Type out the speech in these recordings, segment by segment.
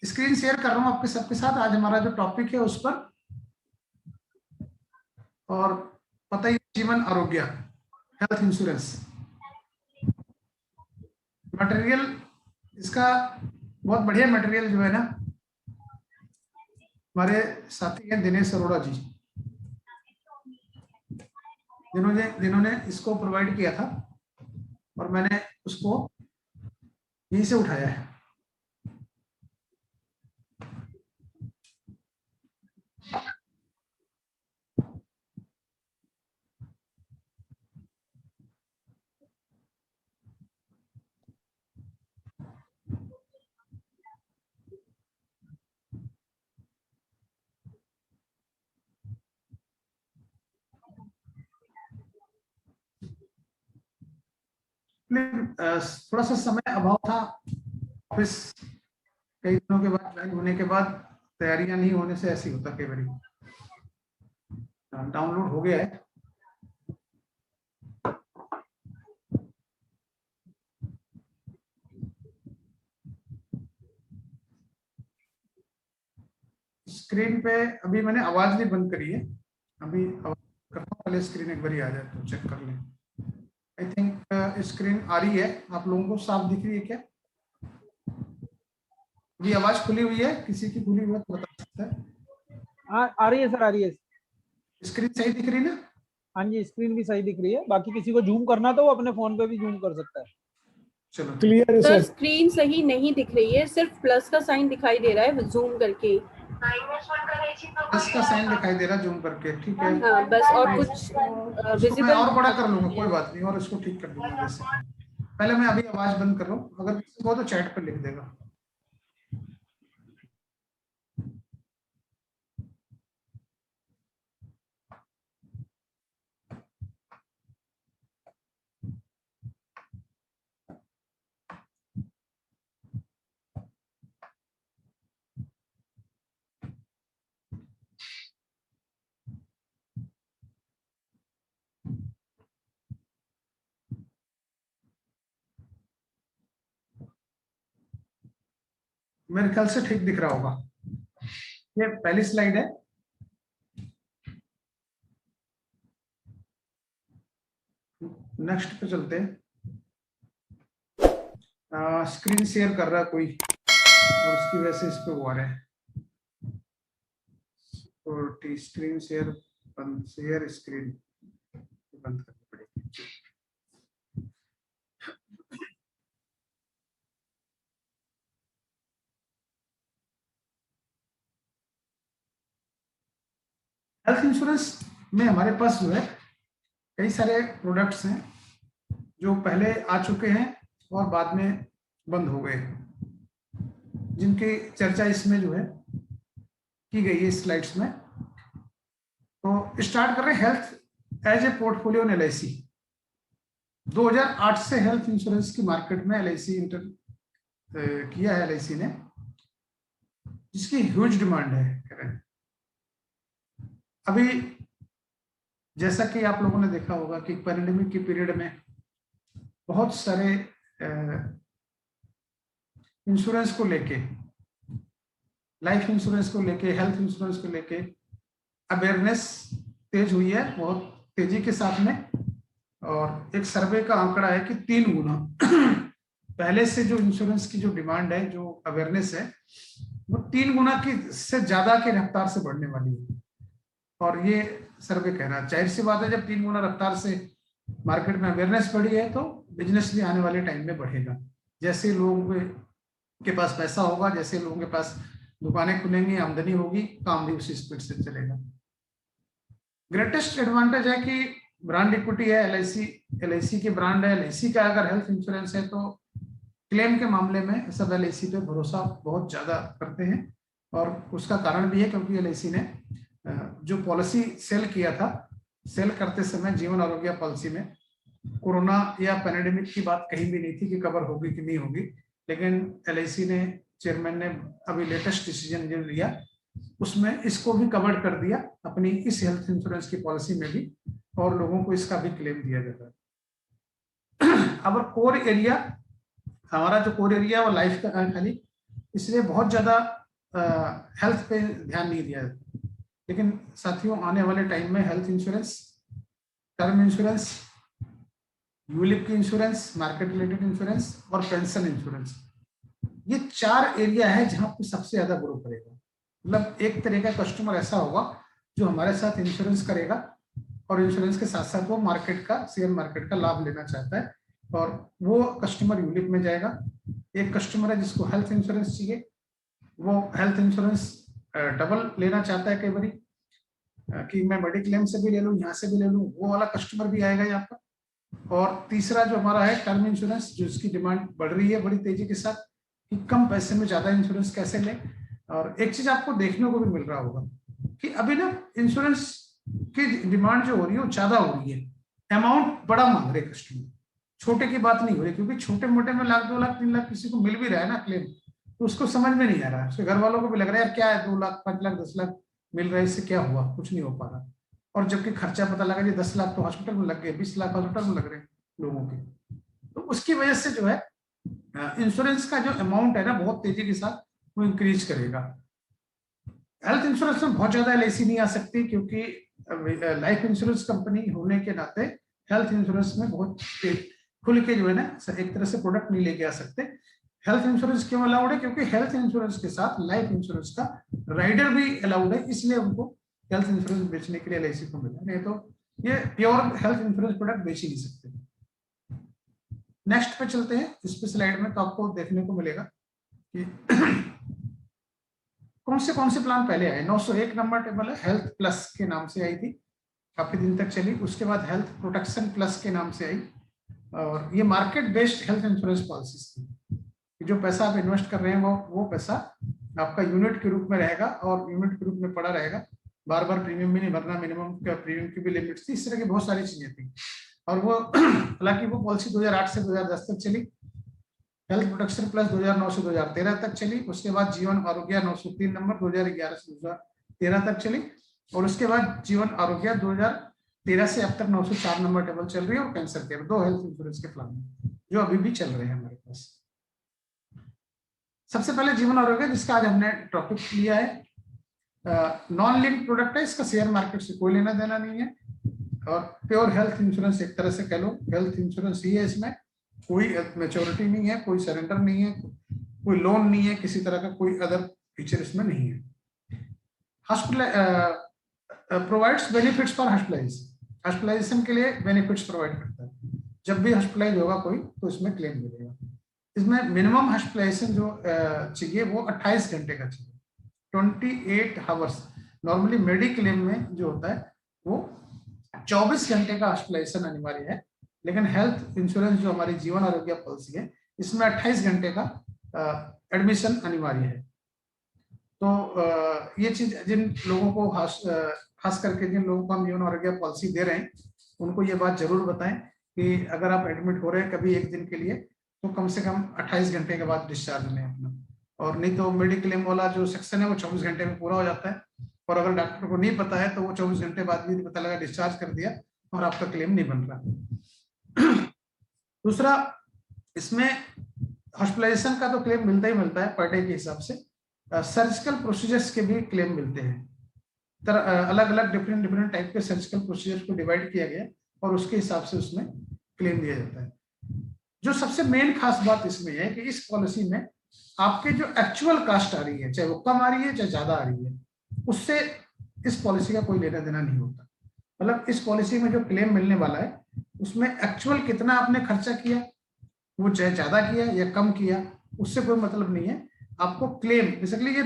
Screen share कर रहा हूँ आपके सबके साथ। आज हमारा जो टॉपिक है उस पर, और पता ही जीवन आरोग्य, हेल्थ इंश्योरेंस मटेरियल, इसका बहुत बढ़िया मटेरियल जो है ना, हमारे साथी हैं दिनेश अरोड़ा जी, जिन्होंने इसको प्रोवाइड किया था और मैंने उसको यहीं से उठाया है। थोड़ा सा समय अभाव था, ऑफिस कई दिनों के बाद ज्वाइन होने के बाद तैयारियां नहीं होने से ऐसी होता कई बार। डाउनलोड हो गया है। स्क्रीन पे अभी मैंने आवाज नहीं बंद करी है, अभी आवाज करता हूं, पहले स्क्रीन एक बार आ जाए तो चेक कर लें। आई थिंक स्क्रीन आ रही है, आप लोगों को साफ दिख रही है क्या? अभी आवाज खुली हुई है, किसी की खुली हुई है तो बता सकता है। आ रही है सर, आ रही है। स्क्रीन सही दिख रही है ना? हाँ जी, स्क्रीन भी सही दिख रही है। बाकी किसी को जूम करना तो वो अपने फोन पे भी जूम कर सकता है। चलो क्लियर है सर। सर। स्क्रीन सही नहीं दिख रही है, सिर्फ प्लस का साइन दिखाई दे रहा है जूम करके। प्लस का साइन दिखाई दे रहा जूम करके, ठीक है। हाँ बस, और कुछ उसको मैं विजिबल और बड़ा कर लूंगा, कोई बात नहीं, और इसको ठीक कर दूंगा। वैसे पहले मैं अभी आवाज बंद कर रहा हूँ, अगर किसी को तो चैट पर लिख देगा। मेरे ख्याल से ठीक दिख रहा होगा। ये पहली स्लाइड है। नेक्स्ट पे चलते हैं। स्क्रीन शेयर कर रहा है कोई और उसकी वजह से इस पे वो आ रहा है। तो स्क्रीन शेयर बंद, शेयर स्क्रीन बंद करनी पड़ेगी। हेल्थ इंश्योरेंस में हमारे पास जो है कई सारे प्रोडक्ट्स हैं जो पहले आ चुके हैं और बाद में बंद हो गए, जिनकी चर्चा इसमें जो है की गई है स्लाइड्स में। तो स्टार्ट कर रहे हैं health as a portfolio in LIC। 2008 से हेल्थ इंश्योरेंस की मार्केट में LIC इंटर किया है LIC ने, जिसकी ह्यूज डिमांड है। अभी जैसा कि आप लोगों ने देखा होगा कि पैंडेमिक के पीरियड में बहुत सारे इंश्योरेंस को लेके, लाइफ इंश्योरेंस को लेके, हेल्थ इंश्योरेंस को लेके अवेयरनेस तेज हुई है बहुत तेजी के साथ में। और एक सर्वे का आंकड़ा है कि 3 गुना पहले से जो इंश्योरेंस की जो डिमांड है, जो अवेयरनेस है, वो 3 गुना की से ज्यादा की रफ्तार से बढ़ने वाली है। और ये सर्वे कह रहा है, जाहिर सी बात है, जब 3 गुना रफ्तार से मार्केट में अवेयरनेस बढ़ी है तो बिजनेस भी आने वाले टाइम में बढ़ेगा। जैसे लोगों के पास पैसा होगा, जैसे लोगों के पास दुकानें खुलेंगी, आमदनी होगी, काम भी उसी स्पीड से चलेगा। ग्रेटेस्ट एडवांटेज है कि ब्रांड इक्विटी है। LIC की ब्रांड है। LIC का अगर हेल्थ इंश्योरेंस है तो क्लेम के मामले में सब LIC पे भरोसा बहुत ज्यादा करते हैं। और उसका कारण भी है क्योंकि LIC ने जो पॉलिसी सेल किया था, सेल करते समय जीवन आरोग्य पॉलिसी में कोरोना या पैंडेमिक की बात कहीं भी नहीं थी कि कवर होगी कि नहीं होगी। लेकिन LIC ने, चेयरमैन ने अभी लेटेस्ट डिसीजन जो लिया उसमें इसको भी कवर कर दिया अपनी इस हेल्थ इंश्योरेंस की पॉलिसी में भी, और लोगों को इसका भी क्लेम दिया जाता है। अब कोर एरिया, हमारा जो कोर एरिया वो लाइफ का है खाली, इसलिए बहुत ज़्यादा हेल्थ पे ध्यान नहीं दिया है। लेकिन साथियों आने वाले टाइम में health insurance, term insurance, ULIP की इंश्योरेंस, मार्केट रिलेटेड इंश्योरेंस और पेंशन इंश्योरेंस, ये 4 एरिया है जहां पे सबसे ज्यादा ग्रो करेगा। मतलब एक तरह का कस्टमर ऐसा होगा जो हमारे साथ इंश्योरेंस करेगा और इंश्योरेंस के साथ साथ वो मार्केट का, शेयर मार्केट का लाभ लेना चाहता है, और वो कस्टमर यूलिप में जाएगा। एक कस्टमर है जिसको हेल्थ इंश्योरेंस चाहिए, वो हेल्थ इंश्योरेंस डबल लेना चाहता है कई बारी, कि मैं मेडिक्लेम से भी ले लूँ, यहाँ से भी ले लूँ, वो वाला कस्टमर भी आएगा यहाँ पर। और तीसरा जो हमारा है टर्म इंश्योरेंस, जिसकी डिमांड बढ़ रही है बड़ी तेजी के साथ, कि कम पैसे में ज्यादा इंश्योरेंस कैसे लें। और एक चीज आपको देखने को भी मिल रहा होगा कि अभी ना इंश्योरेंस की डिमांड जो हो रही है वो ज्यादा हो रही है, अमाउंट बड़ा मांग रहे कस्टमर, छोटे की बात नहीं हो रही, क्योंकि छोटे मोटे में 1 लाख 2 लाख 3 लाख किसी को मिल भी रहा है ना क्लेम, तो उसको समझ में नहीं आ रहा है, उसके घर वालों को भी लग रहा है यार क्या है 2 लाख 5 लाख 10 लाख मिल रहा है, इससे क्या हुआ, कुछ नहीं हो पा रहा। और जबकि खर्चा पता लगा जी 10 लाख तो हॉस्पिटल में लग गए, 20 लाख हॉस्पिटल में लग रहे हैं लोगों के। तो उसकी वजह से जो है इंश्योरेंस का जो अमाउंट है ना बहुत तेजी के साथ वो इंक्रीज करेगा। हेल्थ इंश्योरेंस में बहुत ज्यादा LIC नहीं आ सकती, क्योंकि लाइफ इंश्योरेंस कंपनी होने के नाते हेल्थ इंश्योरेंस में बहुत खुल के जो है ना एक तरह से प्रोडक्ट नहीं लेके आ सकते। हेल्थ इंश्योरेंस क्यों अलाउड है? क्योंकि हेल्थ इंश्योरेंस के साथ लाइफ इंश्योरेंस का राइडर भी अलाउड है, इसलिए उनको हेल्थ इंश्योरेंस बेचने के लिए LIC को मिला, नहीं तो ये प्योर हेल्थ इंश्योरेंस प्रोडक्ट बेच ही नहीं सकते। नेक्स्ट पे चलते हैं, इस पे स्लाइड में तो आपको देखने को मिलेगा कि कौन से प्लान पहले आए। 901 नंबर टेबल है, हेल्थ प्लस के नाम से आई थी, काफी दिन तक चली। उसके बाद हेल्थ प्रोटेक्शन प्लस के नाम से आई, और ये market based health insurance policies थी। जो पैसा आप इन्वेस्ट कर रहे हैं वो पैसा आपका यूनिट के रूप में रहेगा, और यूनिट के रूप में पड़ा रहेगा, बार बार प्रीमियम भी नहीं भरना, मिनिमम प्रीमियम की भी लिमिट थी, इस तरह की बहुत सारी चीजें थी। और वो हालांकि वो पॉलिसी 2008 से 2010 तक चली। हेल्थ प्रोटेक्शन प्लस 2009 से 2013 तक चली। उसके बाद जीवन आरोग्य 903 नंबर 2011 से 2013 तक चली, और उसके बाद जीवन आरोग्य 2013 से अब तक 904 नंबर टेबल चल रही है। और कैंसर केयर 2 हेल्थ इंश्योरेंस के प्लान जो अभी भी चल रहे हैं हमारे पास। सबसे पहले जीवन आरोग्य, जिसका आज हमने टॉपिक लिया है, नॉन लिंक प्रोडक्ट है, इसका शेयर मार्केट से कोई लेना देना नहीं है, और प्योर हेल्थ इंश्योरेंस एक तरह से कह लो, हेल्थ इंश्योरेंस ही है। इसमें कोई मैच्योरिटी नहीं है, कोई सरेंडर नहीं है, कोई लोन नहीं है, किसी तरह का कोई अदर फीचर इसमें नहीं है। Hospital provides benefits for hospitalization के लिए बेनिफिट्स प्रोवाइड करता है। जब भी हॉस्पिटलाइज होगा कोई तो इसमें क्लेम मिलेगा। इसमें मिनिमम हॉस्पिटलाइजेशन जो चाहिए वो 28 घंटे का चाहिए, 28 आवर्स। नॉर्मली मेडिक्लेम में जो होता है वो 24 घंटे का हॉस्पिटलाइजेशन अनिवार्य है, लेकिन हेल्थ इंश्योरेंस जो हमारी जीवन आरोग्य पॉलिसी है इसमें 28 घंटे का एडमिशन अनिवार्य है। तो ये चीज जिन लोगों को खास करके जिन लोगों को हम जीवन आरोग्य पॉलिसी दे रहे हैं उनको ये बात जरूर बताएं कि अगर आप एडमिट हो रहे हैं कभी एक दिन के लिए तो कम से कम 28 घंटे के बाद डिस्चार्ज लें अपना, और नहीं तो मेडिक्लेम वाला जो सेक्शन है वो 24 घंटे में पूरा हो जाता है, और अगर डॉक्टर को नहीं पता है तो वो 24 घंटे बाद भी पता लगा डिस्चार्ज कर दिया और आपका क्लेम नहीं बन रहा। दूसरा, इसमें हॉस्पिटलाइजेशन का तो क्लेम मिलता ही मिलता है पर डे के हिसाब से, सर्जिकल प्रोसीजर्स के भी क्लेम मिलते हैं। अलग अलग डिफरेंट टाइप के सर्जिकल प्रोसीजर्स को डिवाइड किया गया और उसके हिसाब से उसमें क्लेम दिया जाता है। जो सबसे मेन खास बात इसमें है कि इस पॉलिसी में आपके जो एक्चुअल कास्ट आ रही है, चाहे वो कम आ रही है चाहे ज्यादा आ रही है, उससे इस पॉलिसी का कोई लेना देना नहीं होता। मतलब इस पॉलिसी में जो क्लेम मिलने वाला है उसमें एक्चुअल कितना आपने खर्चा किया, वो चाहे ज्यादा किया या कम किया, उससे कोई मतलब नहीं है। आपको क्लेम बेसिकली ये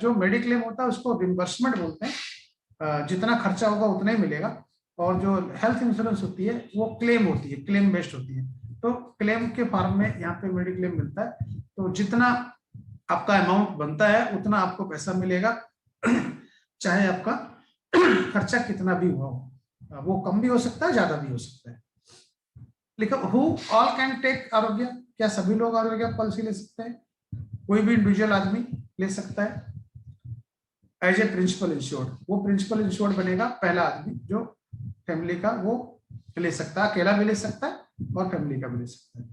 जो मेडिक्लेम होता है उसको रिम्बर्समेंट बोलते हैं, जितना खर्चा होगा उतना ही मिलेगा। और जो हेल्थ इंश्योरेंस होती है वो क्लेम होती है, क्लेम बेस्ड होती है। तो क्लेम के फॉर्म में यहाँ पे मेडिक्लेम मिलता है, तो जितना आपका अमाउंट बनता है उतना आपको पैसा मिलेगा, चाहे आपका खर्चा कितना भी हुआ हो, वो कम भी हो सकता है ज्यादा भी हो सकता है। लेकिन हु ऑल कैन टेक आरोग्य, क्या सभी लोग आरोग्य पॉलिसी ले सकते हैं? कोई भी इंडिविजुअल आदमी ले सकता है एज ए प्रिंसिपल इंश्योर्ड। वो प्रिंसिपल इंश्योर्ड बनेगा पहला आदमी जो फैमिली का, वो ले सकता है, अकेला भी ले सकता है और फैमिली का भी ले सकता है।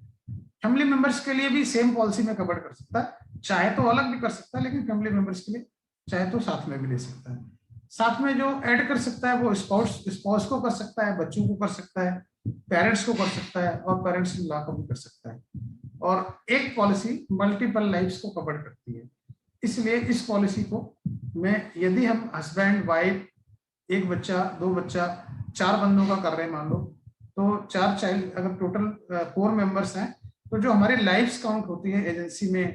फैमिली मेंबर्स के लिए भी सेम पॉलिसी में कवर कर सकता है, चाहे तो अलग भी कर सकता है, लेकिन फैमिली मेंबर्स के लिए चाहे तो साथ में भी ले सकता है। साथ में जो ऐड कर सकता है वो स्पाउस को कर सकता है, बच्चों को कर सकता है, पेरेंट्स को कर सकता है, और पेरेंट्स इन लॉ को भी कर सकता है। और एक पॉलिसी मल्टीपल लाइफ्स को कवर करती है। इसलिए इस पॉलिसी को में यदि हम हस्बैंड वाइफ, एक बच्चा, 2 बच्चा, 4 बंदों का कर रहे हैं मान लो, तो 4 चाइल्ड, अगर टोटल 4 मेंबर्स हैं, तो जो हमारी लाइफ्स काउंट होती है एजेंसी में,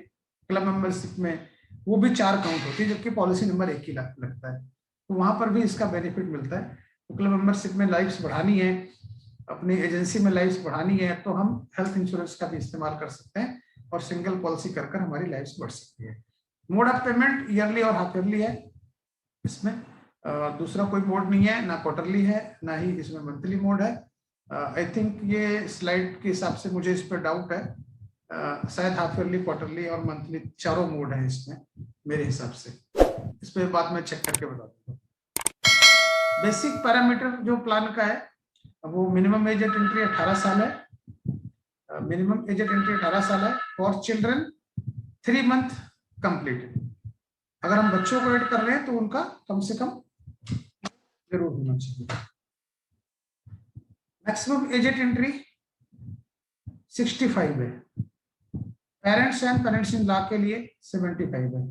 क्लब मेंबरशिप में, वो भी 4 काउंट होती है, जबकि पॉलिसी नंबर 1 ही लगता है। तो वहां पर भी इसका बेनिफिट मिलता है। तो क्लब मेंबरशिप में लाइफ्स बढ़ानी है, अपनी एजेंसी में लाइफ्स बढ़ानी है, तो हम हेल्थ इंश्योरेंस का भी इस्तेमाल कर सकते हैं, और सिंगल पॉलिसी कर हमारी लाइफ्स बढ़ सकती है। मोड ऑफ पेमेंट ईयरली और हाफ ईयरली है इसमें, दूसरा कोई मोड नहीं है, ना क्वार्टरली है, ना ही इसमें मंथली मोड है। आई थिंक ये स्लाइड के हिसाब से मुझे इस पर डाउट है, शायद हाफ ईयरली, क्वार्टरली और मंथली चारों मोड है इसमें मेरे हिसाब से। इस पर बाद में चेक करके बता दूंगा। बेसिक पैरामीटर जो प्लान का है वो मिनिमम एज एट एंट्री 18 साल है, मिनिमम एज एट एंट्री 18 साल है। For children 3 month completed. अगर हम बच्चों को ऐड कर रहे हैं तो उनका कम से कम जरूर होना चाहिए। मैक्सिमम एज एट एंट्री 65 है। Parents and parents in law के लिए 75 है।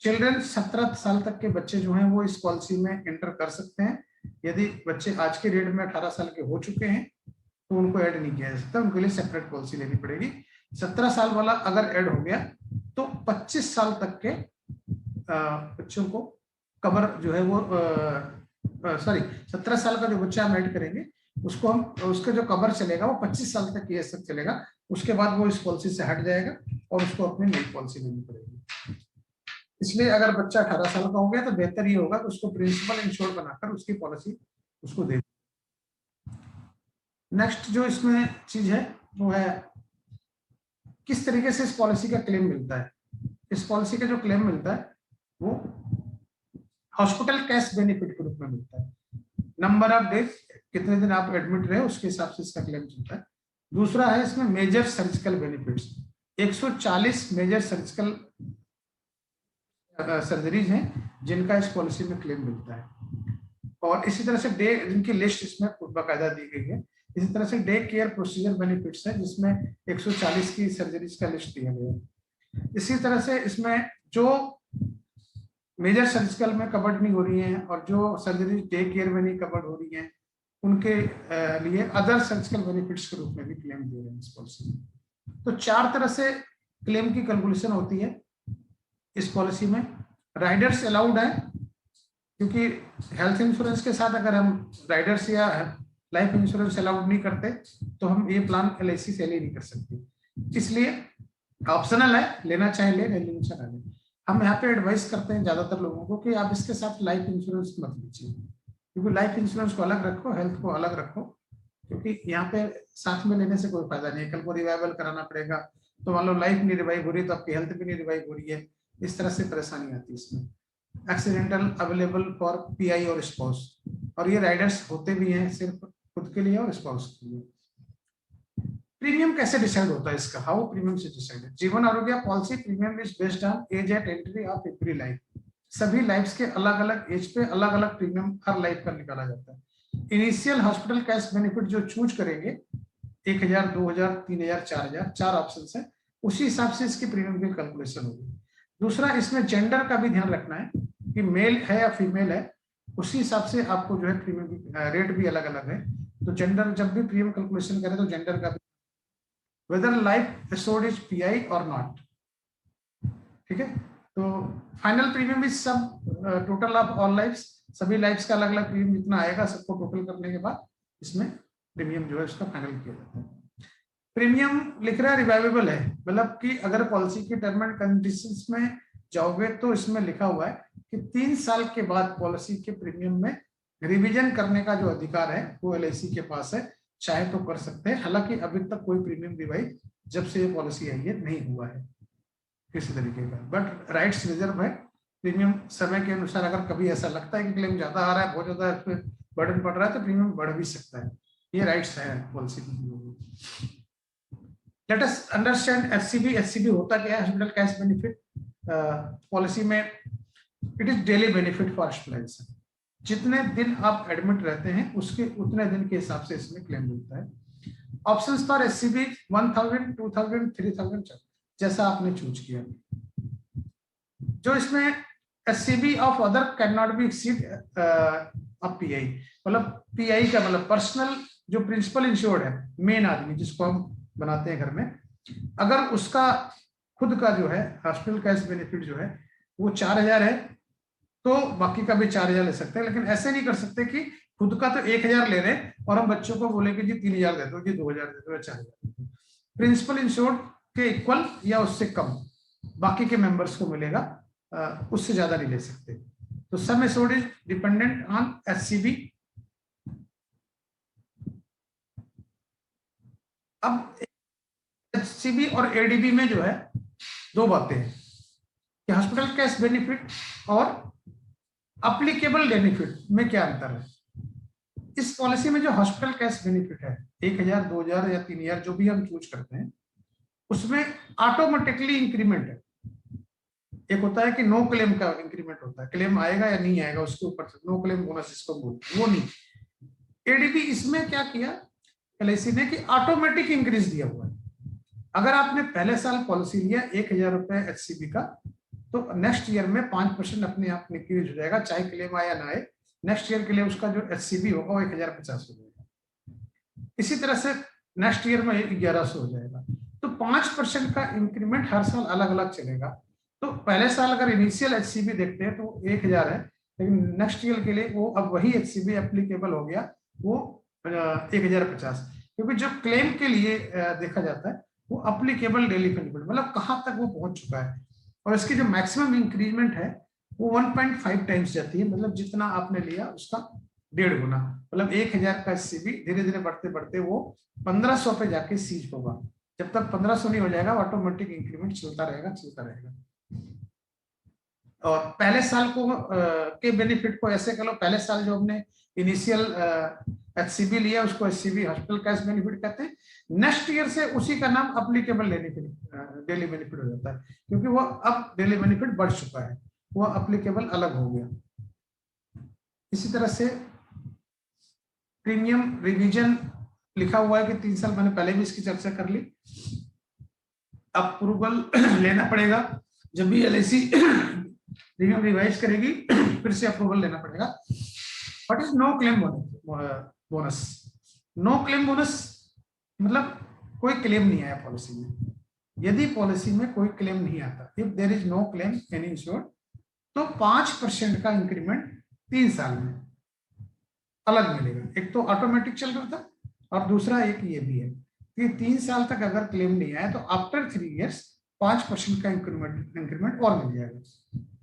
चिल्ड्रन 17 साल तक के बच्चे जो हैं वो इस पॉलिसी में एंटर कर सकते हैं। यदि बच्चे आज के डेट में 18 साल के हो चुके हैं तो उनको ऐड नहीं किया जा सकता, उनके लिए सेपरेट पॉलिसी लेनी पड़ेगी। 17 साल वाला अगर ऐड हो गया तो 25 साल तक के बच्चों को कवर जो है वो 17 साल का जो बच्चा हम ऐड करेंगे उसको हम, उसका जो कवर चलेगा वो 25 साल तक की एज तक चलेगा। उसके बाद वो इस पॉलिसी से हट जाएगा और उसको अपनी नई पॉलिसी लेनी पड़ेगी। इसलिए अगर बच्चा 18 साल का हो गया तो बेहतर ये होगा कि उसको प्रिंसिपल इंश्योर बनाकर उसकी पॉलिसी उसको दे। नेक्स्ट जो इसमें चीज है वो है किस तरीके से इस पॉलिसी का क्लेम मिलता है। इस पॉलिसी का जो क्लेम मिलता है वो हॉस्पिटल कैश बेनिफिट के रूप में मिलता है। नंबर ऑफ डेज, कितने दिन आप एडमिट रहे उसके हिसाब से इसका क्लेम चलता है। दूसरा है इसमें major surgical benefits, 140 major surgical surgeries हैं जिनका इस पॉलिसी में क्लेम मिलता है। और इसी तरह से डे, जिनकी लिस्ट इसमें बाकायदा दी गई है। इसी तरह से डे केयर प्रोसीजर बेनिफिट्स है जिसमें 140 की सर्जरीज का लिस्ट दिया गया है। इसी तरह से इसमें जो मेजर सर्जिकल में कवर्ड नहीं हो रही हैं और जो सर्जरी डे केयर में नहीं कवर्ड हो रही हैं उनके लिए अदर सर्जिकल बेनिफिट्स के रूप में भी क्लेम दे रहे हैं इस पॉलिसी में। तो 4 तरह से क्लेम की कैलकुलेशन होती है इस पॉलिसी में। राइडर्स अलाउड है, क्योंकि हेल्थ इंश्योरेंस के साथ अगर हम राइडर्स या लाइफ इंश्योरेंस अलाउड नहीं करते तो हम ये प्लान LIC से ले नहीं कर सकते। इसलिए ऑप्शनल है, लेना चाहे ले, लेना चाहे ले। हम यहाँ पे एडवाइस करते हैं ज्यादातर लोगों को कि आप इसके साथ लाइफ इंश्योरेंस मत लीजिए, क्योंकि लाइफ इंश्योरेंस को अलग रखो, हेल्थ को अलग रखो, क्योंकि यहाँ पे साथ में लेने से कोई फायदा नहीं है। कल को रिवाइवल कराना पड़ेगा तो मान लो लाइफ नहीं रिवाइव हो रही तो आपकी हेल्थ भी नहीं रिवाइव हो रही है, इस तरह से परेशानी आती है इसमें। एक्सीडेंटल अवेलेबल फॉर PI और स्पाउस, और ये राइडर्स होते भी हैं सिर्फ खुद के लिए और स्पाउस के लिए। प्रीमियम कैसे डिसाइड होता है इसका, हाउ प्रीमियम से decide? Jeevan Arogya policy premium is based on age at entry of every life. सभी लाइफ्स के अलग अलग एज पे अलग अलग प्रीमियम हर लाइफ का निकाला जाता है। इनिशियल हॉस्पिटल कैश बेनिफिट जो चूज करेंगे 1000, 2000, 3000, 4000, 4 ऑप्शन है, उसी हिसाब से इसकी प्रीमियम की कैलकुलेशन होगी। दूसरा, इसमें जेंडर का भी ध्यान रखना है कि मेल है या फीमेल है, उसी हिसाब से आपको जो है प्रीमियम रेट भी अलग अलग है। तो जेंडर जब भी प्रीमियम कैलकुलेशन करें तो जेंडर का भी, whether life assured is PI और नॉट, ठीक है। तो final premium is sum total of all lifes, सभी लाइफ्स का अलग अलग प्रीमियम जितना आएगा सबको टोटल करने के बाद इसमें प्रीमियम जो है उसका फाइनल किया जाता है। प्रीमियम लिख रहा है रिवाइवेबल है, मतलब कि अगर पॉलिसी की टर्म एंड कंडीशंस में जाओगे तो इसमें लिखा हुआ है कि 3 साल के बाद पॉलिसी के प्रीमियम में रिवीजन करने का जो अधिकार है वो LIC के पास है, चाहे तो कर सकते हैं। हालांकि अभी तक कोई प्रीमियम रिवाइज जब से ये पॉलिसी आई है नहीं हुआ है किसी तरीके का, बट राइट्स रिजर्व है। प्रीमियम समय के अनुसार अगर कभी ऐसा लगता है कि क्लेम ज्यादा आ रहा है, बहुत ज्यादा इस पर बर्डन पड़ रहा है, तो प्रीमियम बढ़ भी सकता है। ये राइट्स है पॉलिसी की। Let us understand HCB. HCB होता क्या है? हॉस्पिटल कैश बेनिफिट पॉलिसी में it is daily benefit for hospitalization. जितने दिन आप एडमिट रहते हैं उसके उतने दिन के हिसाब से इसमें क्लेम मिलता है। ऑप्शंस फॉर एचसीबी 1000, 2000, 3000 जैसा आपने चूज किया। जो इसमें HCB of other can not be exceed a pi, मतलब पीआई का मतलब पर्सनल जो प्रिंसिपल इंश्योर्ड है, मेन आदमी जिसको हम बनाते हैं घर में, अगर उसका खुद का जो है हॉस्पिटल कैश बेनिफिट जो है वो 4000 है तो बाकी का भी 4000 ले सकते हैं। लेकिन ऐसे नहीं कर सकते कि खुद का तो 1000 ले रहे और हम बच्चों को बोले कि जी 3000 दे दो, जी 2000 दे दो या 4000 दे दो। प्रिंसिपल इंश्योर्ड के इक्वल या उससे कम बाकी के मेंबर्स को मिलेगा, उससे ज्यादा नहीं ले सकते। तो sum assured is dependent on HCB. अब एचसीबी और एडीबी में जो है दो बातें हैं कि हॉस्पिटल कैश बेनिफिट और अप्लीकेबल बेनिफिट में क्या अंतर है। इस पॉलिसी में जो हॉस्पिटल कैश बेनिफिट है 1000, 2000 या 3000 जो भी हम चूज करते हैं, उसमें ऑटोमेटिकली इंक्रीमेंट है। एक होता है कि नो क्लेम का इंक्रीमेंट होता है, क्लेम आएगा या नहीं आएगा उसके ऊपर नो क्लेम बोनस जिसको बोलते हैं, वो नहीं। एडीबी इसमें क्या किया एलआईसी ने कि ऑटोमेटिक इंक्रीज दिया हुआ है। अगर आपने पहले साल पॉलिसी लिया 1000 रुपए एचसीबी का, तो नेक्स्ट ईयर में 5% अपने आप इंक्रीज हो जाएगा, चाहे क्लेम आए या ना आए। नेक्स्ट ईयर के लिए उसका जो एचसीबी होगा वो 1050 हो जाएगा। इसी तरह से नेक्स्ट ईयर में 1100 हो जाएगा। तो 5% का इंक्रीमेंट हर साल अलग अलग चलेगा। तो पहले साल अगर इनिशियल एचसीबी देखते हैं तो 1000 है, लेकिन नेक्स्ट ईयर के लिए वो अब वही एचसीबी एप्लीकेबल हो गया, वो 1050। क्योंकि जो क्लेम के लिए देखा जाता है वो एप्लीकेबल डेली बेनिफिट, मतलब कहाँ तक वो पहुंच चुका है। और इसकी जो मैक्सिमम इंक्रीजमेंट है वो 1.5 टाइम्स जाती है, मतलब जितना आपने लिया उसका 1.5 गुना। मतलब 1000 का एचसीबी धीरे धीरे बढ़ते बढ़ते वो 1500 पे जाके सीज होगा। जब तक 1500 नहीं हो जाएगा ऑटोमेटिक इंक्रीमेंट चलता रहेगा। और पहले साल को के बेनिफिट को ऐसे कर लो, पहले साल जो हमने इनिशियल एचसीबी लिया उसको एचसीबी हॉस्पिटल कैश बेनिफिट कहते हैं। नेक्स्ट ईयर से उसी का नाम एप्लीकेबल डेली बेनिफिट हो जाता है, क्योंकि वो अब डेली बेनिफिट बढ़ चुका है, वो एप्लीकेबल अलग हो गया। इसी तरह से प्रीमियम रिवीजन लिखा हुआ है कि 3 साल, मैंने पहले भी इसकी चर्चा कर ली। अप्रूवल लेना पड़ेगा जब भी एलआईसी प्रीमियम रिवाइज करेगी, फिर से अप्रूवल लेना पड़ेगा। What is no claim bonus? No claim bonus मतलब कोई क्लेम नहीं आया पॉलिसी में। यदि पॉलिसी में कोई क्लेम नहीं आता, if there is no claim any insured, तो 5% का इंक्रीमेंट 3 साल में अलग मिलेगा। एक तो ऑटोमेटिक चल रहा था और दूसरा एक ये भी है कि 3 साल तक अगर क्लेम नहीं आया तो आफ्टर 3 इयर्स 5% का इंक्रीमेंट और मिल जाएगा।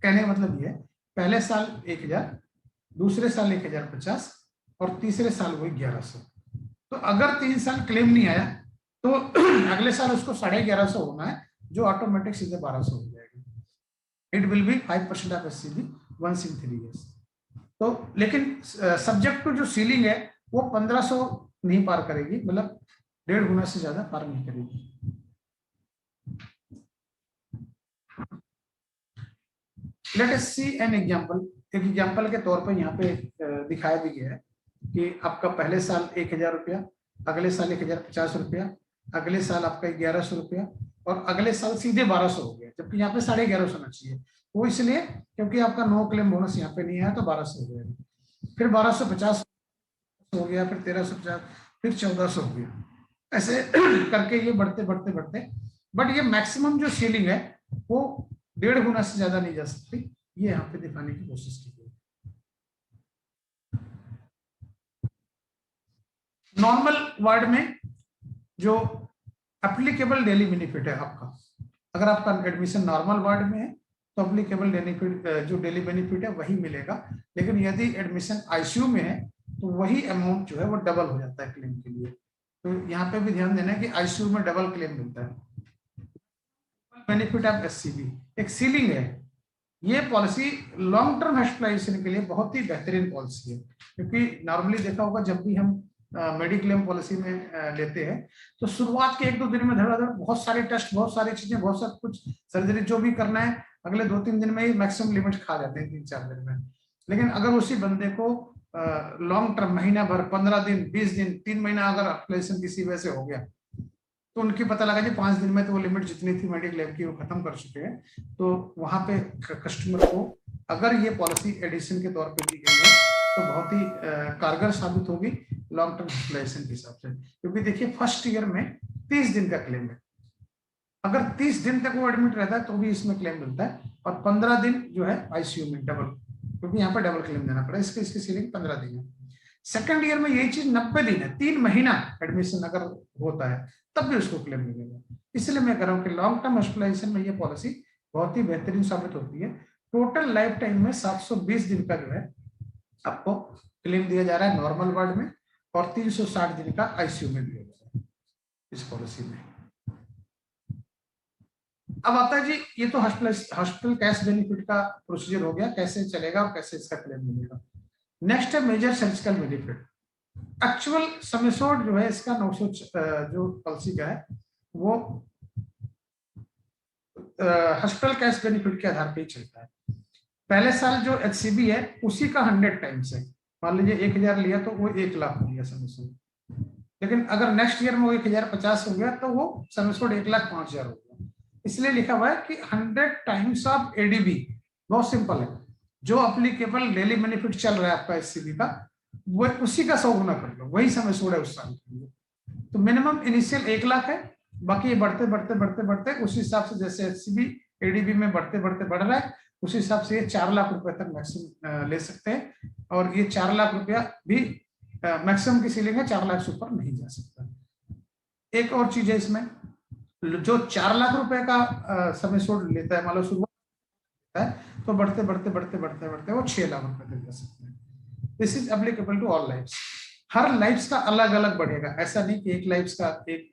कहने का मतलब ये है पहले साल 1000, दूसरे साल 1050 और तीसरे साल वही 1100। तो अगर 3 साल क्लेम नहीं आया तो अगले साल उसको 1150 होना है, जो ऑटोमेटिक सीधे 1200 हो जाएगा। It will be 5% of HCB once in 3 years. तो लेकिन सब्जेक्ट टू जो सीलिंग है वो 1500 नहीं पार करेगी, मतलब 1.5 गुना से ज्यादा पार नहीं करेगी। Let us see an example. एक एग्जांपल के तौर पर यहाँ पे दिखाया भी गया है कि आपका पहले साल 1000 रुपया, अगले साल 1050 रुपया, अगले साल आपका 1100 रुपया और अगले साल सीधे 1200 हो गया, जबकि यहाँ पे 1150 होना चाहिए। वो इसलिए क्योंकि आपका नो क्लेम बोनस यहाँ पे नहीं आया तो 1200 हो गया, फिर 1250 हो गया, फिर 1350, फिर 1400 हो गया। ऐसे करके ये बढ़ते बढ़ते बढ़ते, बट ये मैक्सिमम जो सीलिंग है वो 1.5 गुना से ज्यादा नहीं जा सकती, ये यहाँ पे दिखाने की कोशिश की गई। नॉर्मल वार्ड में जो एप्लीकेबल डेली बेनिफिट है आपका, अगर आपका एडमिशन नॉर्मल वार्ड में है तो एप्लीकेबल बेनिफिट जो डेली बेनिफिट है वही मिलेगा। लेकिन यदि एडमिशन आईसीयू में है तो वही अमाउंट जो है वो डबल हो जाता है क्लेम के लिए। तो यहाँ पे भी ध्यान देना है कि आईसीयू में डबल क्लेम मिलता है। बेनिफिट ऑफ एचसीबी एक सीलिंग है। ये पॉलिसी लॉन्ग टर्म हॉस्पिटलाइजेशन के लिए बहुत ही बेहतरीन पॉलिसी है, क्योंकि नॉर्मली देखा होगा जब भी हम मेडिक्लेम पॉलिसी में लेते हैं तो शुरुआत के 1-2 दिन में धड़ाधड़ बहुत सारे टेस्ट, बहुत सारी चीजें, बहुत सब कुछ सर्जरी जो भी करना है अगले 2-3 दिन में ही मैक्सिमम लिमिट खा जाते हैं, 3-4 दिन में। लेकिन अगर उसी बंदे को लॉन्ग टर्म, महीना भर, 15 दिन, 20 दिन, 3 महीना अगर ऑपरेशन किसी वजह से हो गया तो उनकी पता लगा जी 5 दिन में तो वो लिमिट जितनी थी मेडिक्लेम की वो खत्म कर चुके हैं, तो वहां पे कस्टमर को अगर ये पॉलिसी एडिशन के तौर पे दी गई है तो बहुत ही कारगर साबित होगी लॉन्ग टर्म हॉस्पिटलाइजेशन के हिसाब से। क्योंकि देखिए फर्स्ट ईयर में 30 दिन का क्लेम है, अगर 30 दिन तक वो एडमिट रहता है तो भी इसमें क्लेम मिलता है, और 15 दिन जो है आईसीयू में डबल, क्योंकि यहाँ पर डबल क्लेम देना पड़ा, इसकी सीलिंग 15 दिन है। सेकंड ईयर में यही चीज 90 दिन है, 3 महीना एडमिशन अगर होता है तब भी उसको क्लेम मिलेगा। इसलिए मैं कह रहा हूँ कि लॉन्ग टर्म हॉस्पिटलाइजेशन में ये पॉलिसी बहुत ही बेहतरीन साबित होती है। टोटल लाइफ टाइम में 720 दिन का जो है आपको क्लेम दिया जा रहा है नॉर्मल वार्ड में, और 360 दिन का आईसीयू में दिया जा रहा है इस पॉलिसी में। अब आता है जी, ये तो हॉस्पिटल कैश बेनिफिट का प्रोसीजर हो गया, कैसे चलेगा और कैसे इसका क्लेम मिलेगा। नेक्स्ट है major surgical benefit. Actual sum assured जो है इसका 900 जो पॉलिसी का है वो हॉस्पिटल कैश बेनिफिट के आधार पर ही चलता है। पहले साल जो एचसीबी है उसी का 100 टाइम्स है, मान लीजिए 1000 लिया तो वो 1 लाख हो गया सम एश्योर्ड, लेकिन अगर नेक्स्ट ईयर में वो 1050 हो गया तो वो सम एश्योर्ड 1,05,000 हो गया। इसलिए लिखा हुआ है कि 100 टाइम्स ऑफ एडीबी। बहुत सिंपल है, जो अप्लीकेबल डेली बेनिफिट चल रहा है आपका एचसीबी का वो उसी का 100 गुना कर लो, वही सम एश्योर्ड है उस साल के लिए। तो मिनिमम इनिशियल 1 लाख है, बाकी ये बढ़ते बढ़ते बढ़ते बढ़ते उस हिसाब से जैसे एचसीबी एडीबी में बढ़ते बढ़ते बढ़ रहा है उस हिसाब से ये 4 लाख रुपए तक मैक्सिमम ले सकते हैं, और ये 4 लाख रुपया भी मैक्सिमम की सीलिंग है, 4 लाख से ऊपर नहीं जा सकता। एक और चीज है इसमें, जो 4 लाख रुपए का सम एश्योर्ड लेता है, मान लो शुरुआत है तो बढ़ते बढ़ते बढ़ते बढ़ते बढ़ते वो 6 लाख रुपए तक जा सकते हैं। This is applicable to all lifes. हर लाइफ्स का अलग अलग बढ़ेगा, ऐसा नहीं कि एक लाइफ्स का एक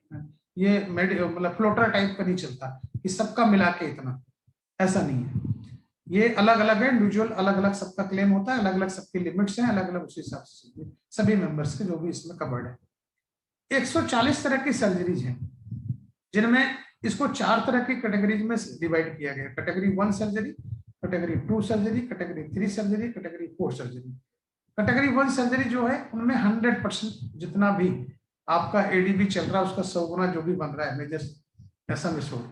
ये मतलब फ्लोटर टाइप का नहीं चलता कि सबका मिला के इतना, ऐसा नहीं है। ये अलग अलग है, इंडिविजुअल अलग अलग सबका क्लेम होता है, अलग अलग सबकी लिमिट्स हैं, अलग अलग उसी हिसाब से सभी मेंबर्स के जो भी इसमें कवर्ड है। 140 तरह की सर्जरीज हैं जिनमें इसको 4 तरह की कैटेगरीज में डिवाइड किया गया। Category 1 surgery, category 2 surgery, category 3 surgery, category 4 surgery. Category 1 surgery जो है उनमें 100% जितना भी आपका एडीबी चल रहा है उसका 100 गुना जो भी बन रहा है मेजर ऐसा मिसोर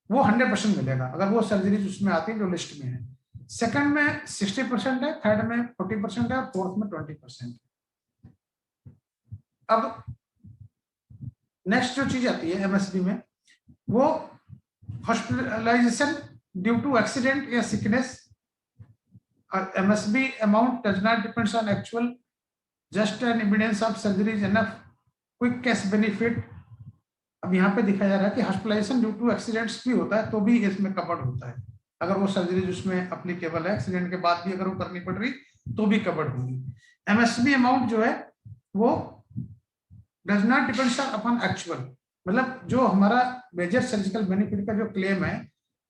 वो 100% मिलेगा अगर वो सर्जरीज उसमें आती है जो लिस्ट में है। सेकंड में 60% है, थर्ड में 40% है और फोर्थ में 20%। अब नेक्स्ट जो चीज आती है एमएसबी में वो हॉस्पिटलाइजेशन ड्यू टू एक्सीडेंट या sickness. MSB amount does not depends on actual, just an evidence of surgery is enough. Quick cash benefit। अब यहाँ पे दिखाया जा रहा है कि हॉस्पिटलाइजेशन ड्यू टू एक्सीडेंट्स भी होता है तो भी इसमें कवर्ड होता है, अगर वो सर्जरी जिसमें एप्लीकेबल है, एक्सीडेंट के बाद भी अगर वो करनी पड़ रही तो भी कवर्ड होगी। MSB अमाउंट जो है वो does not depends upon actual, मतलब जो हमारा मेजर सर्जिकल बेनिफिट का जो क्लेम है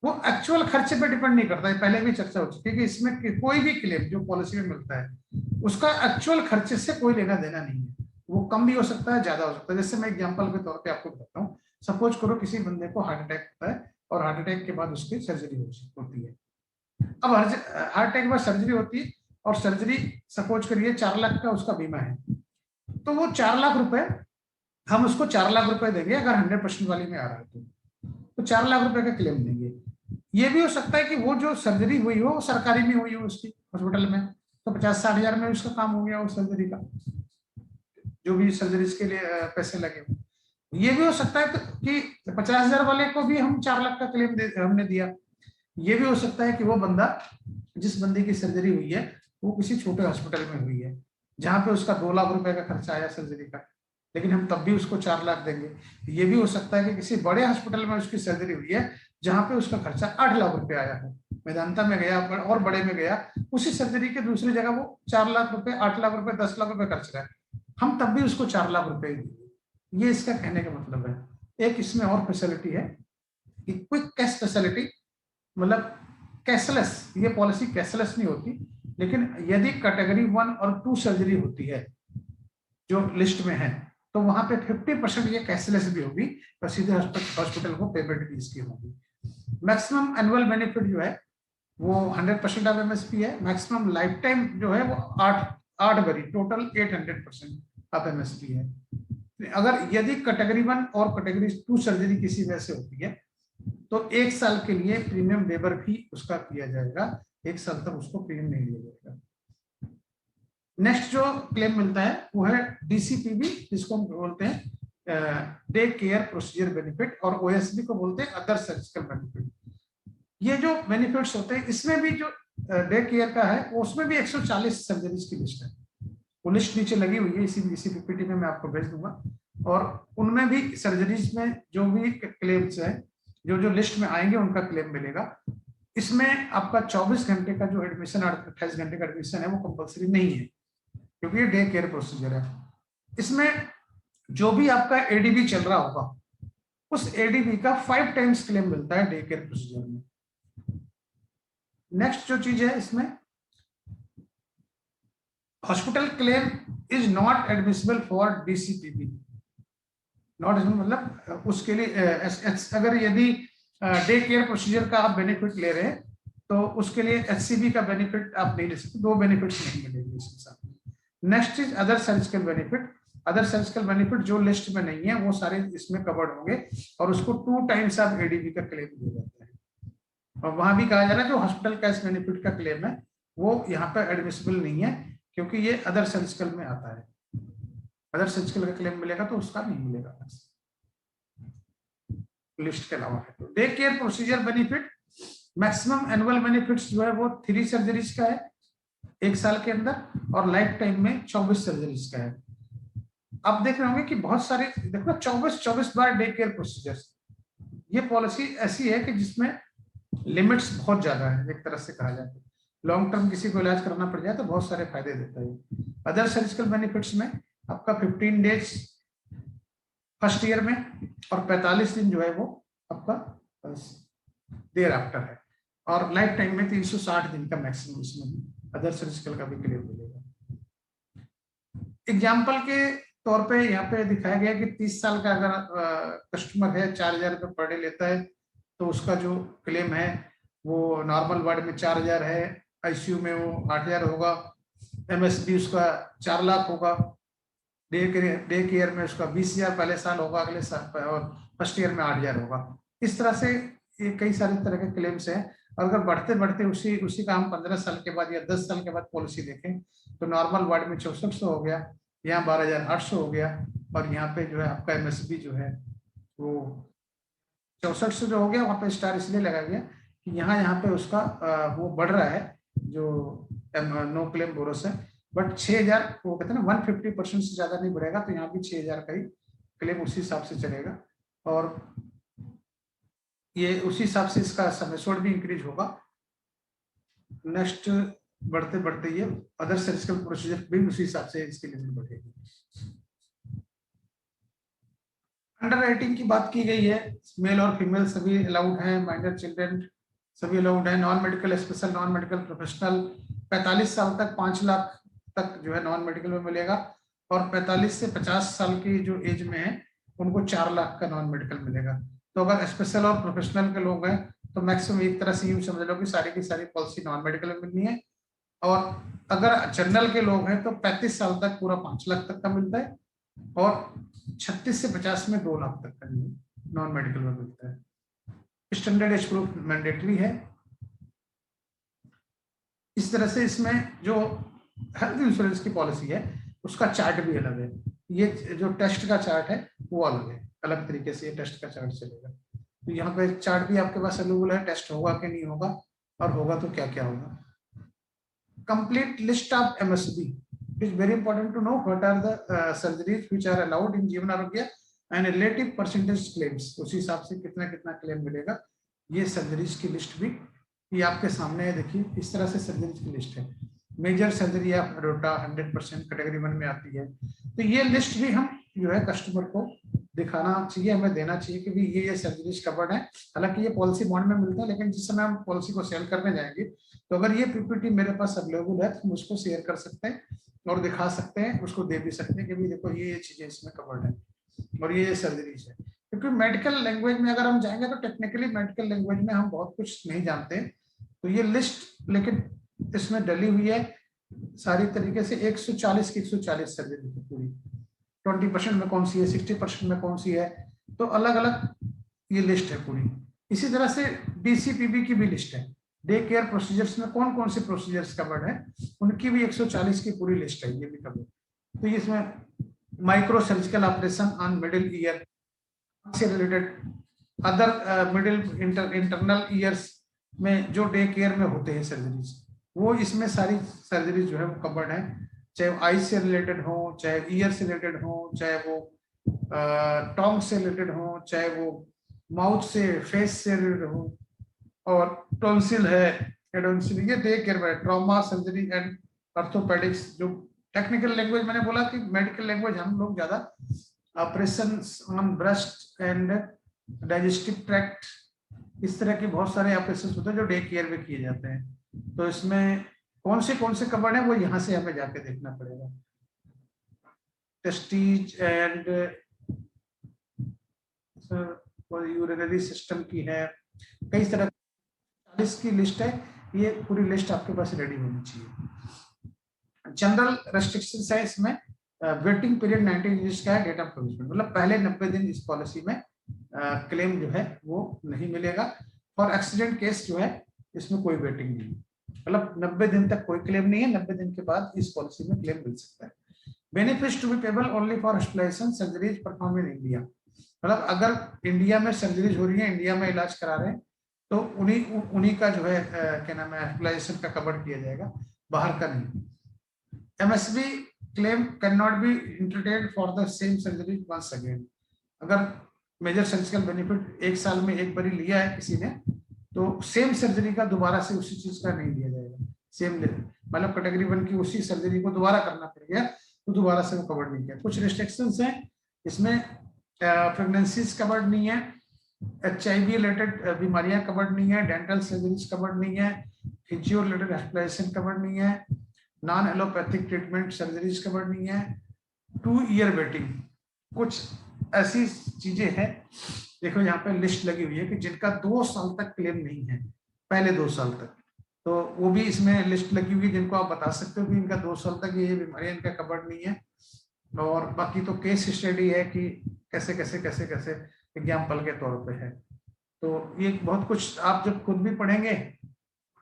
वो एक्चुअल खर्चे पे डिपेंड नहीं करता है, पहले भी चर्चा हो चुकी है कि इसमें कोई भी क्लेम जो पॉलिसी में मिलता है उसका एक्चुअल खर्चे से कोई लेना देना नहीं है, वो कम भी हो सकता है ज्यादा हो सकता है। जैसे मैं एग्जांपल के तौर पे आपको बताता हूँ, सपोज करो किसी बंदे को हार्ट अटैक होता है और हार्ट अटैक के बाद उसकी सर्जरी होती है। अब हार्ट अटैक के बाद सर्जरी होती है और सर्जरी सपोज करिए 4 लाख का उसका बीमा है, तो वो 4 लाख रुपए हम उसको 4 लाख रुपए देंगे अगर 100% वाली में आ रहा है तो 4 लाख रुपए का क्लेम देंगे। ये भी हो सकता है कि वो जो सर्जरी हुई हो सरकारी में हुई हो उसकी हॉस्पिटल में, तो 50-60 हजार में उसका काम हो गया, वो सर्जरी का जो भी सर्जरीज के लिए पैसे लगे। ये भी हो सकता है कि 50,000 वाले को भी हम 4 लाख का क्लेम हमने दिया। ये भी हो सकता है कि वो बंदा जिस बंदे की सर्जरी हुई है वो किसी छोटे हॉस्पिटल में हुई है जहाँ पे उसका 2 लाख रुपए का खर्चा आया सर्जरी का, लेकिन हम तब भी उसको 4 लाख देंगे। ये भी हो सकता है कि किसी बड़े हॉस्पिटल में उसकी सर्जरी हुई है जहां पे उसका खर्चा 8 लाख रुपए आया है, मेदांता में गया और बड़े में गया, उसी सर्जरी के दूसरी जगह वो 4 लाख रुपए, 8 लाख रुपए, 10 लाख रुपए खर्च रहा है, हम तब भी उसको 4 लाख रुपए देंगे। ये इसका कहने का मतलब है। एक इसमें और फैसिलिटी है कि क्विक कैश फैसिलिटी, मतलब कैशलेस, ये पॉलिसी कैशलेस नहीं होती, लेकिन यदि कैटेगरी 1 और 2 सर्जरी होती है जो लिस्ट में है, तो वहां पे 50% ये कैशलेस भी होगी और सीधे हॉस्पिटल को पेमेंट भी इसकी होगी। मैक्सिमम एनुअल बेनिफिट जो है वो 100% ऑफ एमएसपी है। मैक्सिमम लाइफ टाइम जो है वो 8 बरी, टोटल 800% ऑफ एमएसपी है। अगर यदि कैटेगरी 1 और कैटेगरी 2 सर्जरी किसी वजह से होती है तो 1 साल के लिए प्रीमियम वेवर भी उसका किया जाएगा, 1 साल तक उसको प्रीमियम नहीं लिया जाएगा। नेक्स्ट जो क्लेम मिलता है वो है डीसीपीबी, जिसको हम बोलते हैं डे केयर प्रोसीजर बेनिफिट, और ओएसबी को बोलते हैं अदर सर्जिकल बेनिफिट। ये जो बेनिफिट्स होते हैं इसमें भी जो डे केयर का है उसमें भी 140 सर्जरीज की लिस्ट है। वो लिस्ट नीचे लगी हुई है, इसी पीपीटी में मैं आपको भेज दूंगा। और उनमें भी सर्जरीज में जो भी क्लेम्स है, जो लिस्ट में आएंगे उनका क्लेम मिलेगा। इसमें आपका 24 घंटे का जो एडमिशन, 28 घंटे का एडमिशन है वो कंपलसरी नहीं है, क्योंकि ये डे केयर प्रोसीजर है। इसमें जो भी आपका एडीबी चल रहा होगा उस एडीबी का 5 टाइम्स क्लेम मिलता है डे केयर प्रोसीजर में। नेक्स्ट जो चीज है इसमें, hospital claim is not admissible for DCPB. Not मतलब उसके लिए अगर यदि डे केयर प्रोसीजर का आप बेनिफिट ले रहे हैं तो उसके लिए एचसीबी का बेनिफिट आप नहीं ले सकते, 2 बेनिफिट्स नहीं मिलेंगे इसके साथ। Next is other surgical benefit. Other surgical benefit जो लिस्ट में नहीं है वो सारे इसमें कवर्ड होंगे और उसको 2 टाइम्स आप एडीबी का क्लेम दिया जाता है। और वहां भी कहा जा रहा है जो हॉस्पिटल कैश बेनिफिट का क्लेम है वो यहाँ पे एडमिसिबल नहीं है, क्योंकि ये अदर सर्जिकल में आता है। अदर सर्जिकल का क्लेम मिलेगा तो उसका नहीं मिलेगा लिस्ट के अलावा है। तो day care procedure benefit maximum annual benefits जो है वो 3 सर्जरीज का है 1 साल के अंदर, और लाइफ टाइम में 24 सर्जरीज का है। आप देख रहे होंगे कि बहुत सारे, देखो 24 बार डे केयर प्रोसीजर। ये पॉलिसी ऐसी है कि जिसमें लिमिट्स बहुत ज्यादा है, एक तरह से कहा जाए तो लॉन्ग टर्म किसी को इलाज कराना पड़ जाए तो बहुत सारे फायदे देता है। अदर सर्जिकल बेनिफिट्स में आपका 15 डेज फर्स्ट ईयर में और 45 दिन जो है वो आपका देर आफ्टर है, और लाइफ टाइम में 360 दिन का मैक्सिमम इसमें अदर सर्जिकल का भी क्लेम मिलेगा। एग्जाम्पल के तौर पे यहाँ पे दिखाया गया कि 30 साल का अगर कस्टमर है 4000 रुपये पर डे लेता है तो उसका जो क्लेम है वो नॉर्मल वार्ड में 4000 है, आईसीयू में वो 8000 होगा, एमएसबी उसका 4 लाख होगा, डे केयर में उसका 20,000 पहले साल होगा, अगले साल और फर्स्ट ईयर में 8000 होगा। इस तरह से ये कई सारे तरह के क्लेम्स हैं। और अगर बढ़ते बढ़ते उसी का हम 15 साल के बाद या 10 साल के बाद पॉलिसी देखें तो नॉर्मल वार्ड में 6400 हो गया, यहाँ 12800 हो गया, और यहाँ पे जो है आपका एमएसबी जो है वो 6400 जो हो गया, वहाँ पे स्टार इसलिए लगा गया कि यहाँ पे उसका वो बढ़ रहा है जो नो क्लेम बोनस है, बट 6000 वो कहते हैं ना 150% से ज्यादा नहीं बढ़ेगा, तो यहाँ भी 6000 का ही क्लेम उसी हिसाब से चलेगा, और ये उसी हिसाब से इसका सम एश्योर्ड भी इंक्रीज होगा। नेक्स्ट बढ़ते बढ़ते ये अदर सर्जिकल प्रोसीजर भी उसी हिसाब से इसकी लिमिट बढ़ेगी। अंडर राइटिंग की बात की गई है, मेल और फीमेल सभी अलाउड हैं, माइनर चिल्ड्रन सभी अलाउड है, non medical special non medical professional 45 साल तक 5 लाख तक जो है नॉन मेडिकल में मिलेगा, और 45 से 50 साल की जो एज में है उनको 4 लाख का नॉन मेडिकल मिलेगा। तो अगर स्पेशल और प्रोफेशनल के लोग हैं तो मैक्सिमम एक तरह से यूं समझ लो कि सारी की सारी पॉलिसी नॉन मेडिकल में मिलनी है, और अगर जनरल के लोग हैं तो 35 साल तक पूरा 5 लाख तक का मिलता है, और 36 से 50 में 2 लाख तक का नॉन मेडिकल में मिलता है। स्टैंडर्ड एज प्रूफ मैंडेटरी है। इस तरह से इसमें जो हेल्थ इंश्योरेंस की पॉलिसी है उसका चार्ट भी अलग है। ये जो टेस्ट का चार्ट है वो अलग है, अलग तरीके से ये टेस्ट का चार्ट चलेगा। तो यहाँ पे चार्ट भी आपके पास अवेलेबल है, टेस्ट होगा कि नहीं होगा, और होगा तो क्या क्या होगा। Complete list of MSB is very important to know what are the surgeries which are allowed in Jeevan Arogya and relative percentage claims. उसी हिसाब से कितना कितना क्लेम मिलेगा, ये सर्जरीज की लिस्ट भी ये आपके सामने है। देखिए इस तरह से सर्जरीज की लिस्ट है। मेजर सर्जरी ऑफ एडोटा 100% कैटेगरी 1 में आती है। तो ये लिस्ट भी हम जो है कस्टमर को दिखाना चाहिए, हमें देना चाहिए कि भी ये सर्जरीज कवर्ड है। हालांकि ये पॉलिसी बॉन्ड में मिलता है, लेकिन जिस समय हम पॉलिसी को सेल करने जाएंगे तो अगर ये पीपीटी मेरे पास अवेलेबल है तो हम उसको शेयर कर सकते हैं, और दिखा सकते हैं, उसको दे भी सकते हैं कि भी देखो ये चीजें इसमें कवर्ड है और ये सर्जरीज है। क्योंकि मेडिकल लैंग्वेज में अगर हम जाएंगे तो टेक्निकली मेडिकल लैंग्वेज में हम बहुत कुछ नहीं जानते, तो ये लिस्ट लेकिन इसमें डली हुई है सारी तरीके से। 140 की 140 सर्जरी की पूरी, 20% में कौन सी है, 60% में कौन सी है, तो अलग अलग ये लिस्ट है पूरी। इसी तरह से DCPB की भी लिस्ट है, डे केयर प्रोसीजर्स में कौन कौन से प्रोसीजर्स कवर्ड है, उनकी भी 140 की पूरी लिस्ट है, ये भी कवर्ड। तो इसमें micro surgical operation on middle ear से related, other middle internal ears में जो डे केयर में होते हैं सर्जरीज, वो इसमें सारी सर्जरीज जो है वो कवर्ड है, चाहे आई से रिलेटेड हो, चाहे ईयर से रिलेटेड हो, चाहे वो टोंग से रिलेटेड हो, चाहे वो माउथ से, फेस से रिलेटेड हो, और टॉन्सिल है, एडोंसिल, ये डे केयर में। ट्रॉमा सर्जरी एंड ऑर्थोपेडिक्स, जो टेक्निकल लैंग्वेज मैंने बोला कि मेडिकल लैंग्वेज हम लोग ज्यादा operation on breast and digestive tract, इस तरह के बहुत सारे ऑपरेशन होते हैं जो डे केयर में किए जाते हैं। तो इसमें कौन से कवर्ड है वो यहाँ से हमें जाके देखना पड़ेगा। टेस्टिज एंड यूरिनरी सिस्टम की है, कई तरह की लिस्ट है, ये पूरी लिस्ट आपके पास रेडी होनी चाहिए। जनरल रेस्ट्रिक्शंस है इसमें, वेटिंग पीरियड 90 डेज का है, डेट ऑफ प्रोविजन मतलब पहले 90 दिन इस पॉलिसी में क्लेम जो है वो नहीं मिलेगा। फॉर एक्सीडेंट केस जो है इसमें कोई वेटिंग नहीं है, मतलब 90 दिन तक कोई क्लेम नहीं है, 90 दिन के बाद इस पॉलिसी में क्लेम मिल सकता है। Benefits to be payable only for hospitalization surgeries perform in India, मतलब अगर इंडिया में सर्जरीज हो रही है, इंडिया में इलाज करा रहे हैं, तो उन्हीं का जो है क्या नाम है हॉस्पिटलाइजेशन का कवर किया जाएगा, बाहर का नहीं। MSB claim can not be entertained for the same surgery once again, अगर मेजर सर्जिकल बेनिफिट एक साल में एक बारी लिया है किसी ने, तो सेम सर्जरी का दोबारा से उसी चीज का नहीं दिया जाएगा। सेम मतलब कैटेगरी 1 की उसी सर्जरी को दोबारा करना पड़ेगा, तो दोबारा से वो कवर नहीं किया। कुछ रिस्ट्रिक्शंस हैं इसमें, प्रेगनेंसीज कवर्ड नहीं है, HIV रिलेटेड बीमारियां कवर्ड नहीं है, डेंटल सर्जरीज कवर्ड नहीं है, फिजियो रिलेटेड हॉस्पिटलाइजेशन कवर्ड नहीं है, non allopathic treatment surgeries covered नहीं है, 2 ईयर वेटिंग। कुछ ऐसी चीजें हैं, देखो यहाँ पे लिस्ट लगी हुई है कि जिनका 2 साल तक क्लेम नहीं है, पहले 2 साल तक, तो वो भी इसमें लिस्ट लगी हुई है जिनको आप बता सकते हो कि इनका 2 साल तक ये बीमारियां इनका कवर्ड नहीं है। और बाकी तो केस स्टडी है कि कैसे कैसे कैसे कैसे एग्जाम्पल के तौर पे है। तो ये बहुत कुछ आप जब खुद भी पढ़ेंगे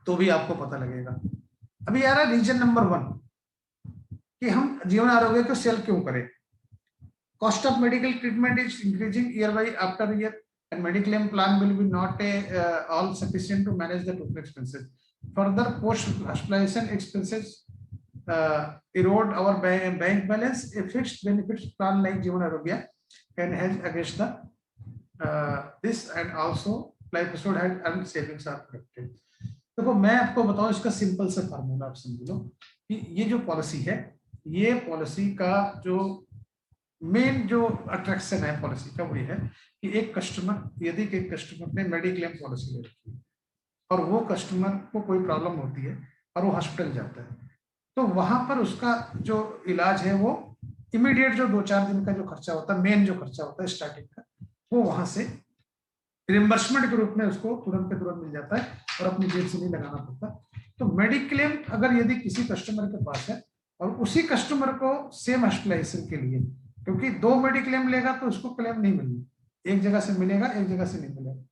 तो भी आपको पता लगेगा। अभी आ रहा है रीजन नंबर 1 कि हम जीवन आरोग्य को सेल क्यों करें। Cost of medical treatment is increasing year by after year and Mediclaim plan will be not all sufficient to manage the total expenses. Further, post-hospitalization expenses erode our bank balance. A fixed benefits plan like Jeevan Arogya can hedge against the this, and also life assured health and savings are protected. देखो मैं आपको बताऊं इसका simple सा formula, आप समझ लो कि ये जो पॉलिसी है, ये पॉलिसी का जो मेन जो अट्रैक्शन है पॉलिसी का वो ये है कि एक कस्टमर, यदि एक कस्टमर ने मेडिक्लेम पॉलिसी ले रखी है और वो कस्टमर को कोई प्रॉब्लम होती है और वो हॉस्पिटल जाता है, तो वहां पर उसका जो इलाज है वो इमीडिएट जो 2-4 दिन का जो खर्चा होता है, मेन जो खर्चा होता है स्टार्टिंग का, वो वहां से रिम्बर्समेंट के रूप में उसको तुरंत पे तुरंत मिल जाता है और अपनी जेब से नहीं लगाना पड़ता। तो मेडिक्लेम अगर यदि किसी कस्टमर के पास है और उसी कस्टमर को सेम हॉस्पिटलाइजेशन के लिए, क्योंकि 2 मेडिक्लेम लेगा तो उसको क्लेम नहीं मिलेगा, एक जगह से मिलेगा एक जगह से नहीं मिलेगा,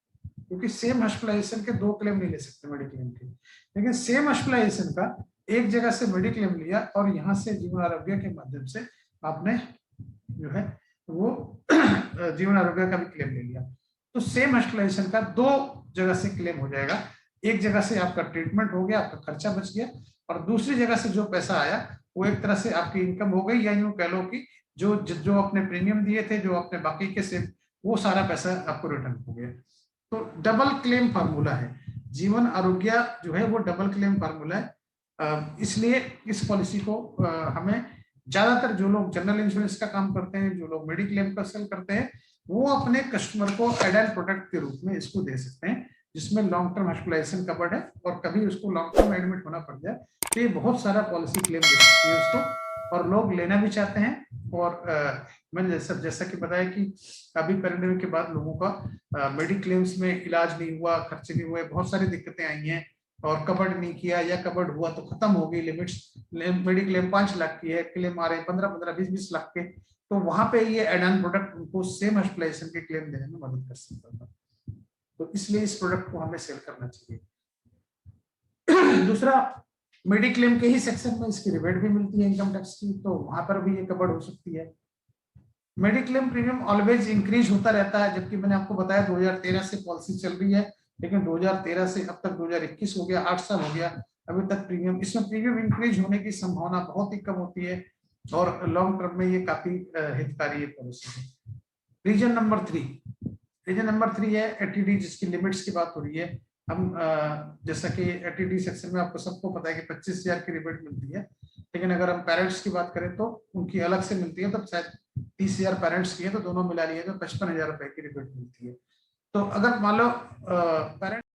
क्योंकि सेम हॉस्पिटलाइजेशन के 2 क्लेम नहीं ले सकते मेडिक्लेम के। लेकिन सेम हॉस्पिटलाइजेशन का एक जगह से मेडिक्लेम लिया और यहाँ से जीवन आरोग्य के माध्यम से आपने जो है वो जीवन आरोग्य का भी क्लेम ले लिया, तो सेम हॉस्पिटलाइजेशन का 2 जगह से क्लेम हो जाएगा। एक जगह से आपका ट्रीटमेंट हो गया, आपका खर्चा बच गया, और दूसरी जगह से जो पैसा आया वो एक तरह से आपकी इनकम हो गई, या यूं कह लो कि जो आपने प्रीमियम दिए थे, जो आपने बाकी के से, वो सारा पैसा आपको रिटर्न हो गया। तो डबल क्लेम फार्मूला है जीवन आरोग्य जो है, वो डबल क्लेम फार्मूला है। इसलिए इस पॉलिसी को हमें ज्यादातर जो लोग जनरल इंश्योरेंस का काम करते हैं, जो लोग मेडिक्लेम का सेल करते हैं, वो अपने कस्टमर को एड प्रोडक्ट के रूप में इसको दे सकते हैं, जिसमें लॉन्ग टर्म हॉस्पिटलाइजेशन कवर्ड है, और कभी उसको लॉन्ग टर्म एडमिट होना पड़ जाए तो ये बहुत सारा पॉलिसी क्लेम दे सकती है उसको, और लोग लेना भी चाहते हैं। और मैंने जैसा कि बताया कि अभी पैंडेमिक के बाद लोगों का मेडिक्लेम्स में इलाज नहीं हुआ, खर्चे नहीं हुए, बहुत सारी दिक्कतें आई हैं, और कवर्ड नहीं किया या कवर्ड हुआ तो खत्म हो गई लिमिट्स। मेडिक्लेम 5 लाख की है, क्लेम आ रहे 15-15, 20-20 लाख के, तो वहां पे ये एड ऑन प्रोडक्ट उनको सेम हॉस्पिटलाइजेशन के क्लेम देने में मदद कर सकता था। तो इसलिए इस प्रोडक्ट को हमें सेल करना चाहिए। दूसरा, मेडिक्लेम के ही सेक्शन में इसकी रिबेट भी मिलती है इनकम टैक्स की, तो वहां पर भी ये कवर्ड हो सकती है। मेडिक्लेम प्रीमियम ऑलवेज इंक्रीज होता रहता है, जबकि मैंने आपको बताया 2013 से पॉलिसी चल रही है, लेकिन 2013 से अब तक 2021 हो गया, 8 साल हो गया, अभी तक प्रीमियम, इसमें प्रीमियम इंक्रीज होने की संभावना बहुत ही कम होती है, और लॉन्ग टर्म में ये काफी हितकारी पॉलिसी है। रीजन नंबर 3 है एटीडी, जिसकी लिमिट्स की बात हो रही है। हम जैसा कि एटीडी सेक्शन में आपको सबको पता है कि 25,000 की रिबेट मिलती है, लेकिन अगर हम पेरेंट्स की बात करें तो उनकी अलग से मिलती है, तो शायद 30,000 पेरेंट्स की है तो दोनों मिला लिए तो 55,000 रुपए की रिबेट मिलती है। तो अगर मान लो पेरेंट्स